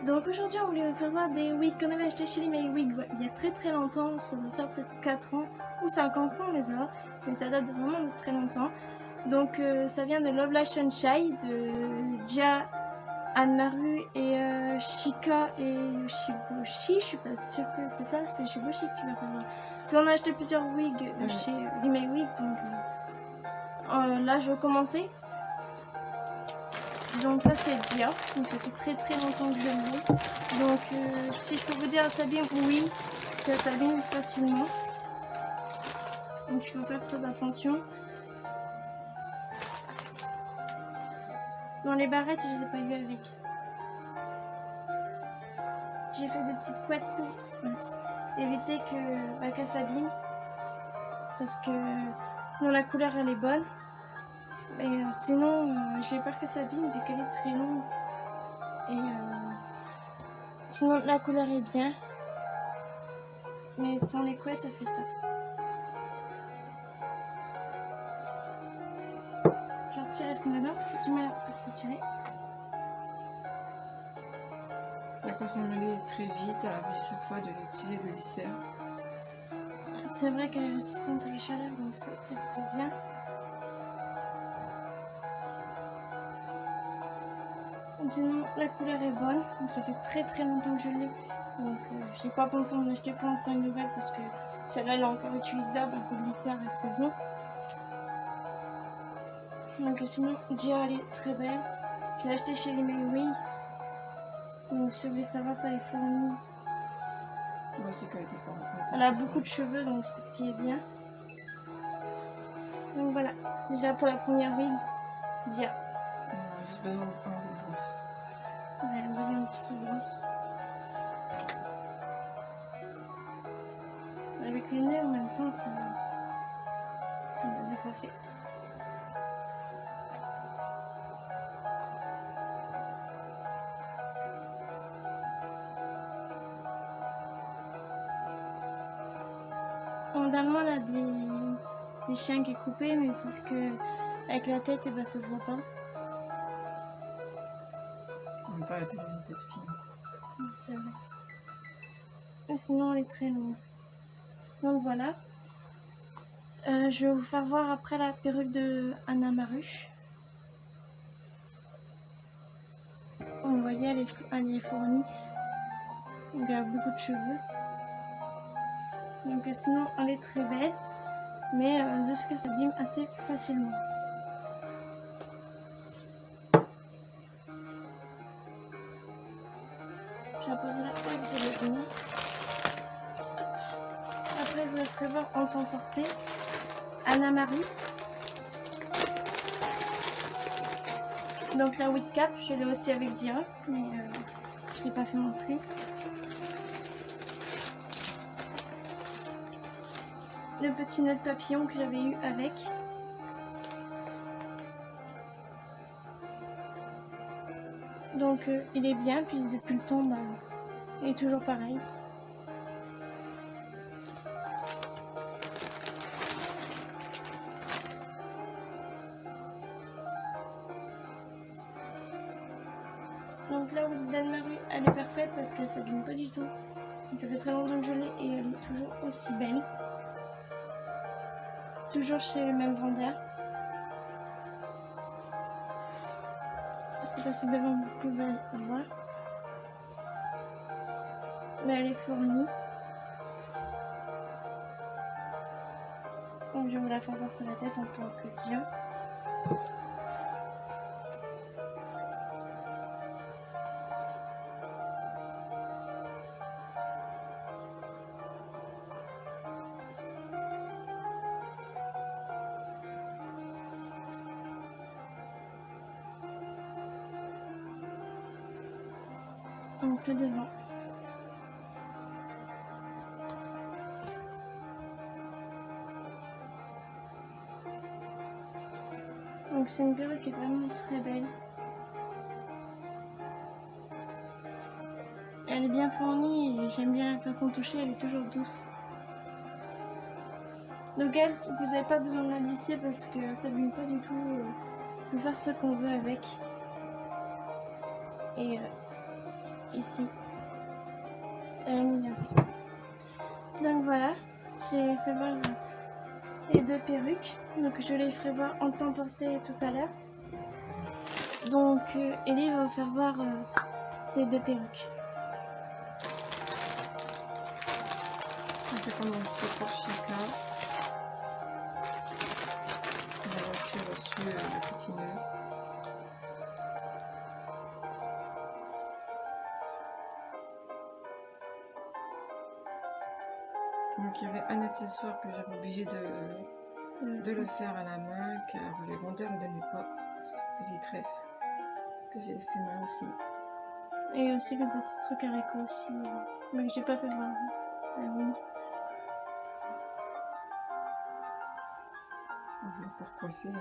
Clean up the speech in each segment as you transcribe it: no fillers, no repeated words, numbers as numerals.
Donc aujourd'hui on voulait vous faire voir des wigs qu'on avait acheté chez Limay Wig il y a très longtemps, ça doit faire peut-être 4 ans ou 5 ans qu'on les a, mais ça date vraiment de très longtemps. Donc ça vient de Love Live Sunshine, de Dia, Anne-Maru et Shika et Yoshiboshi, je suis pas sûre que c'est ça, c'est Yoshiboshi que tu vas faire voir. Parce qu'on a acheté plusieurs wigs chez Limay Wig, donc là je vais commencer. Donc là c'est Dia, donc ça fait très longtemps que je l'ai. Donc si je peux vous dire elle s'abîme, oui, parce qu'elle s'abîme facilement. Donc il faut faire très attention. Dans les barrettes je les ai pas eu avec. J'ai fait des petites couettes pour éviter qu'elle s'abîme. Parce que non, la couleur elle est bonne. Mais sinon j'ai peur que ça s'abîme vu qu'elle est très longue. Et sinon la couleur est bien. Mais sans les couettes elle fait ça. Je vais retirer ce nœud parce que c'est du mal à se retirer. Quand ça m'allait très vite, elle avait chaque fois de l'utiliser le lisseur. C'est vrai qu'elle est résistante à la chaleur, donc c'est plutôt bien. Sinon, la couleur est bonne, donc ça fait très longtemps que je l'ai. Donc j'ai pas pensé en acheter pour l'instant une nouvelle parce que celle-là elle est encore utilisable, un peu de lisseur et c'est bon. Donc sinon, Dia elle est très belle. Je l'ai achetée chez Limay Wig. Donc si vous voulez savoir, ça est fourni. Moi aussi qu'elle était forte. Elle a beaucoup de cheveux, donc c'est ce qui est bien. Donc voilà, déjà pour la première wig, Dia. On a juste besoin d'un peu de brosse. Ouais, elle a besoin un petit peu de brosse. Avec les nœuds en même temps, ça n'a pas fait. Normalement, elle a des chiens qui est coupé, mais c'est ce que avec la tête, et ben, ça se voit pas. En même temps, elle était une tête fine. C'est vrai. Et sinon, elle est très longue. Donc voilà. Je vais vous faire voir après la perruque de Anne-Maru. Vous voyez, elle est fournie. Il y a beaucoup de cheveux. Donc sinon, elle est très belle. Mais juste qu'elle s'abîme assez facilement. Je la poserai avec des légumes. Après, je vous la ferai voir en temps porté. Anne-Maru. Donc la wig cap, je l'ai aussi avec Dia, mais je ne l'ai pas fait montrer. Le petit nœud de papillon que j'avais eu avec. Donc il est bien, puis depuis le temps, bah, il est toujours pareil. Donc la wig d'Anne-Maru, elle est parfaite parce que ça ne s'abîme pas du tout. Ça fait très longtemps que je l'ai et elle est toujours aussi belle. Toujours chez le même vendeur. Je sais pas si devant vous pouvez voir. Mais elle est fournie. Donc je vais vous la faire passer la tête en tant que Dia. Donc le devant. Donc c'est une perruque qui est vraiment très belle. Elle est bien fournie et j'aime bien la façon de toucher, elle est toujours douce. Donc elle, vous n'avez pas besoin de la lisser parce que ça ne s'abîme pas du tout. On peut faire ce qu'on veut avec. Et ici. Ça va mis bien. Donc voilà, j'ai fait voir les deux perruques. Donc je les ferai voir en temps porté tout à l'heure. Donc Ellie va vous faire voir ces deux perruques. On va commencer pour Chica. On a aussi reçu le petit nœud. Donc il y avait un accessoire que j'avais obligé de le faire à la main car les rondeurs ne donnaient pas. C'est le petit trèfle que j'ai fait moi aussi. Et aussi le petit truc haricot aussi. Mais j'ai pas fait voir. Ah oui. Pour coiffer.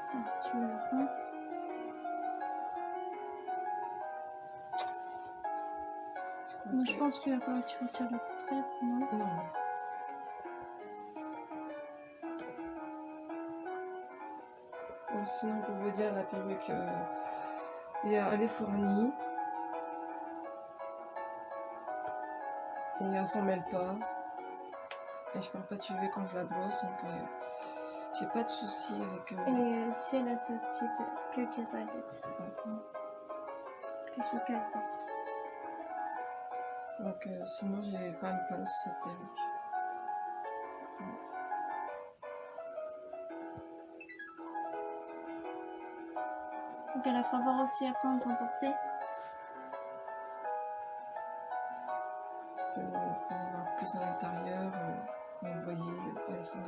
Tiens, si tu veux le prendre. Moi je pense qu'il va falloir que tu retires le trèfle, non? Non. Bon, sinon pour vous dire la perruque elle est fournie et elle s'en mêle pas et je perds pas de cheveux quand je la brosse donc j'ai pas de soucis avec Et si elle a cette petite queue qui s'arrête. Que Chica porte. donc sinon j'ai pas à me plaindre sur cette perruque. Donc elle la fera voir aussi après en temps porté. C'est pour voir plus à l'intérieur, vous voyez à la fin.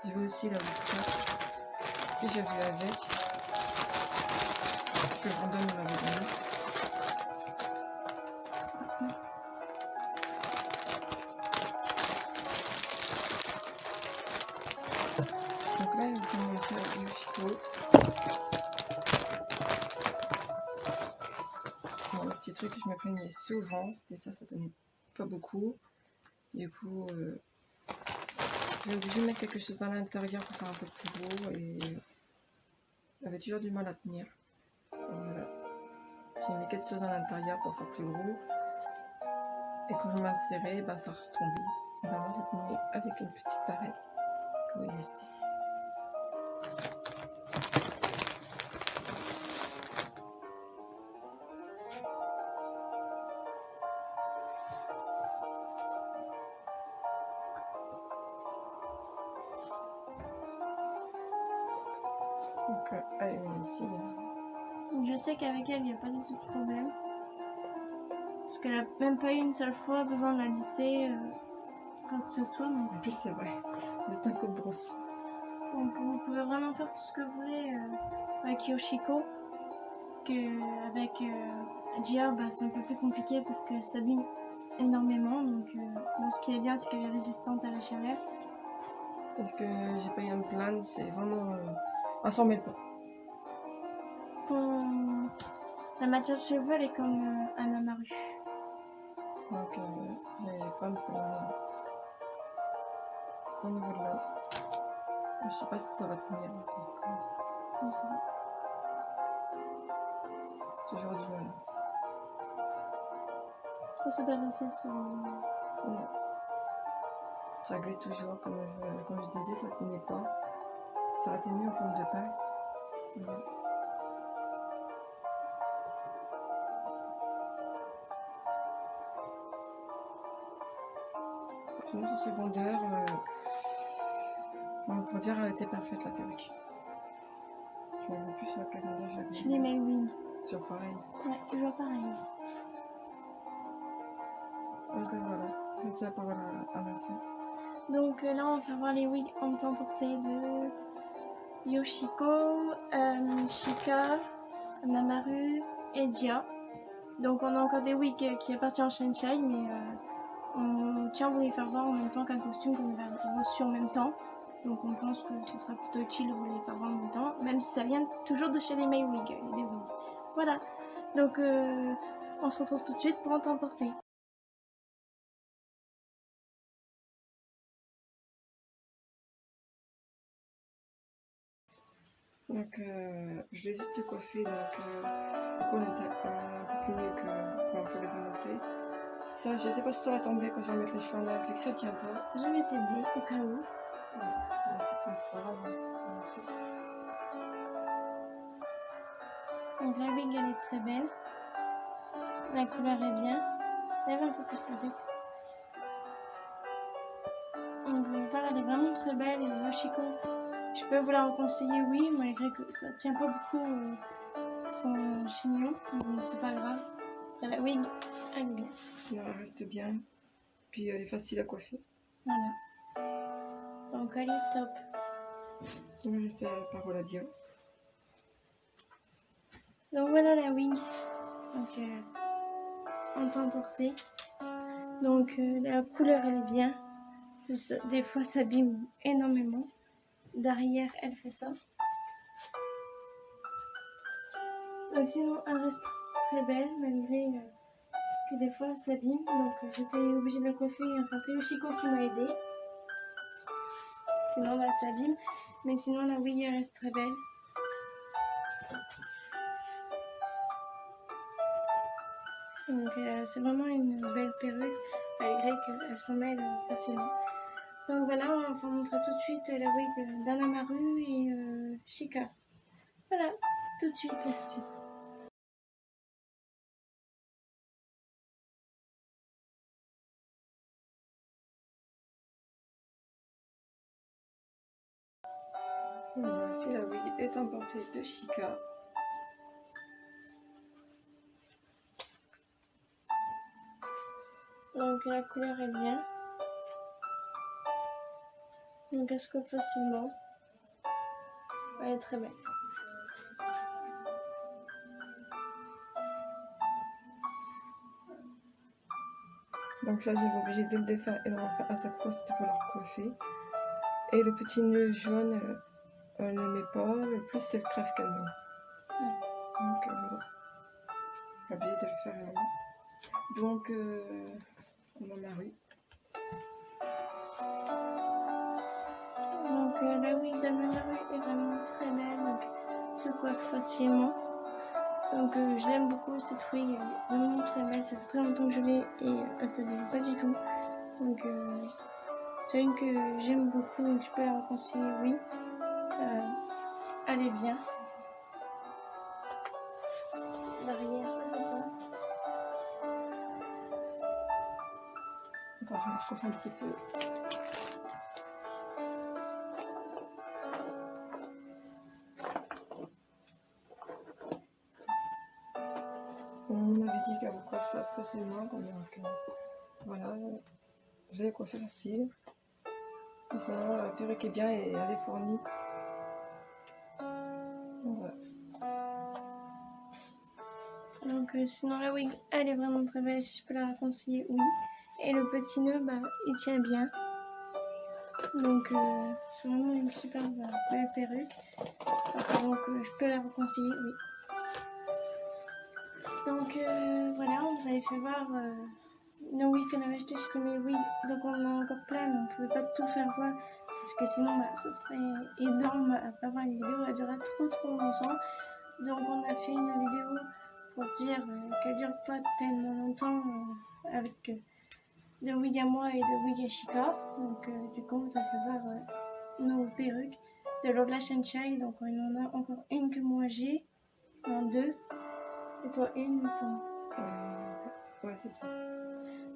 J'ai vu aussi la boucle que j'ai vu avec, que Brandon m'avait donné. Donc là, je vais vous montrer Yoshiko. Bon, le petit truc que je me plaignais souvent, c'était ça donnait pas beaucoup. Du coup, j'ai obligé de mettre quelque chose à l'intérieur pour faire un peu plus gros et j'avais toujours du mal à tenir. Voilà. J'ai mis quelque chose à l'intérieur pour faire plus gros. Et quand je m'insérais, bah, ça retombait. Et bah, moi, j'ai tenu avec une petite barrette, comme vous voyez juste ici. Donc, elle est ici. Donc je sais qu'avec elle, il n'y a pas du tout de problème. Parce qu'elle a même pas eu une seule fois besoin de la lisser, quoi que ce soit. Donc, En plus, c'est vrai. Juste un coup de brosse. donc vous pouvez vraiment faire tout ce que vous voulez avec Yoshiko. Avec Gia, bah, c'est un peu plus compliqué parce qu'elle s'abîme énormément. Donc bon, ce qui est bien, c'est qu'elle est résistante à la chaleur. Parce que j'ai pas eu à me plaindre, c'est vraiment. Elle s'en mêle pas. La matière de cheveux, elle est comme un Amaru. Donc, j'ai pas à me plaindre. Au niveau de là. Je sais pas si ça va tenir. Je sais pas. Toujours du mal. Ça, c'est pas facile sur. Non. Ça glisse toujours, comme je disais, ça tenait pas. Ça aurait été mieux en forme de passe. Voilà. Sinon, ce secondaire, on peut dire qu'elle était parfaite la perruque. Je me vois plus sur quel endroit j'avais. Je les mets wing. Sur pareil. Ouais, toujours pareil. Donc voilà, c'est ça par à ma soeur. Donc là, on va voir les wigs en temps porté de Yoshiko, Chica, Namaru et Dia. Donc on a encore des wigs qui appartiennent à Shenshai, mais on tient à vous les faire voir en même temps qu'un costume qu'on a reçu en même temps. Donc on pense que ce sera plutôt utile de vous les faire voir en même temps, même si ça vient toujours de chez les May Wigs, les wigs. Voilà. Donc on se retrouve tout de suite pour en t'emporter. Donc, je l'ai juste coiffé, donc on était un peu plus mieux que quand on pouvait vous montrer. Ça, je sais pas si ça va tomber quand je vais mettre les cheveux en l'air, vu que ça tient pas. Je vais t'aider au cas où. Ouais, bon, c'est pas grave. Donc la wig elle est très belle. La couleur est bien. Lève un peu plus ta tête. Donc voilà, elle est vraiment très belle. Et le Chico, je peux vous la reconseiller, oui, malgré que ça tient pas beaucoup son chignon. Mais c'est pas grave. Après la wig, elle est bien. Non, elle reste bien. Puis elle est facile à coiffer. Voilà. Donc elle est top. On va laisser la parole à Dia. Donc voilà la wig. Donc en temps porté. Donc la couleur elle est bien. Juste, des fois ça abîme énormément. Derrière elle fait ça. Donc sinon elle reste très belle malgré que des fois ça s'abîme. Donc j'étais obligée de la coiffer. Enfin c'est Yoshiko qui m'a aidé. Sinon bah, ça s'abîme. Mais sinon la wig elle reste très belle. Donc c'est vraiment une belle perruque malgré qu'elle s'en mêle facilement. Donc voilà, on va vous montrer tout de suite la wig d'Anamaru et Chika. Voilà, tout de suite. Voici la wig est emportée de Chika. Donc la couleur est bien. Donc elle se coiffe facilement. Elle est très belle. Donc là, j'avais obligé de le défaire et de le refaire à chaque fois, c'était pour la recoiffer. Et le petit nœud jaune, elle n'aimait pas. Le plus, c'est le trèfle qu'elle aime. Donc voilà. J'ai oublié de le faire à la main. Donc, on en a rue. Donc la wig d'Anamaru est vraiment très belle. Donc se coiffe facilement. Donc je l'aime beaucoup cette wig. Elle est vraiment très belle. Ça fait très longtemps que je l'ai et elle s'abîme pas du tout. Donc c'est une que j'aime beaucoup et je peux la reconseiller, oui. Elle est bien. Derrière, ça fait ça. Attends, je vais chauffer un petit peu. On avait dit qu'elle coiffe ça facilement, donc voilà, je l'ai coiffé facile. Et sinon, la perruque est bien et elle est fournie. Donc, voilà. Donc sinon la wig, elle est vraiment très belle. Si je peux la conseiller, oui. Et le petit nœud, bah, il tient bien. Donc c'est vraiment une super belle perruque. Donc je peux la reconseiller, oui. Donc voilà, on vous avait fait voir nos wigs qu'on avait acheté chez Comic Wig. Donc on en a encore plein, mais on ne pouvait pas tout faire voir. Parce que sinon, bah, ce serait énorme à faire voir une vidéo. Elle durerait trop longtemps. Donc on a fait une vidéo pour dire qu'elle dure pas tellement longtemps avec de wig à moi et de wig à Chica. Donc du coup on vous a fait voir nos perruques de Lola Sunshine. Donc il y en a encore une que moi j'ai, en deux, et toi une, me semble. Ouais, c'est ça.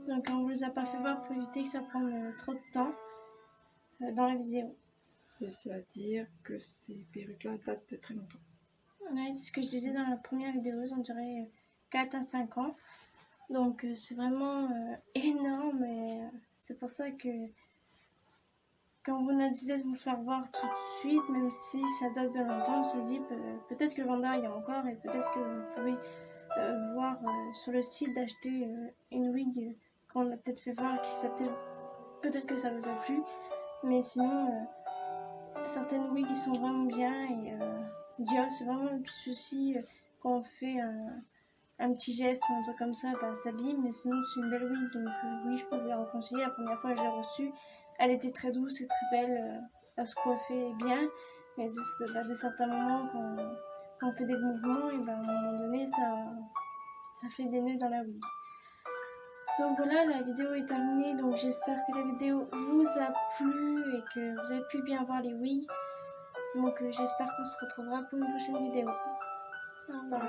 Donc on vous les a pas fait voir pour éviter que ça prenne trop de temps dans la vidéo. Je sais à dire que ces perruques-là datent de très longtemps. Ouais, c'est ce que je disais dans la première vidéo, on dirait 4 à 5 ans. Donc c'est vraiment énorme et c'est pour ça que quand on a décidé de vous le faire voir tout de suite, même si ça date de longtemps, on s'est dit peut-être que le vendeur il y a encore et peut-être que vous pouvez voir sur le site d'acheter une wig qu'on a peut-être fait voir qui peut-être que ça vous a plu. Mais sinon, certaines wigs ils sont vraiment bien et Dior c'est vraiment le petit souci quand on fait un petit geste ou un truc comme ça, bah, s'abîme. Mais sinon, c'est une belle wig. Donc oui, je peux vous la reconseiller. La première fois que je l'ai reçue, elle était très douce et très belle à se coiffer bien. Mais juste bah, de certains moments, quand on fait des mouvements, et bah, à un moment donné, ça fait des nœuds dans la wig. Donc voilà, la vidéo est terminée. Donc j'espère que la vidéo vous a plu et que vous avez pu bien voir les wigs. Donc j'espère qu'on se retrouvera pour une prochaine vidéo. Au revoir.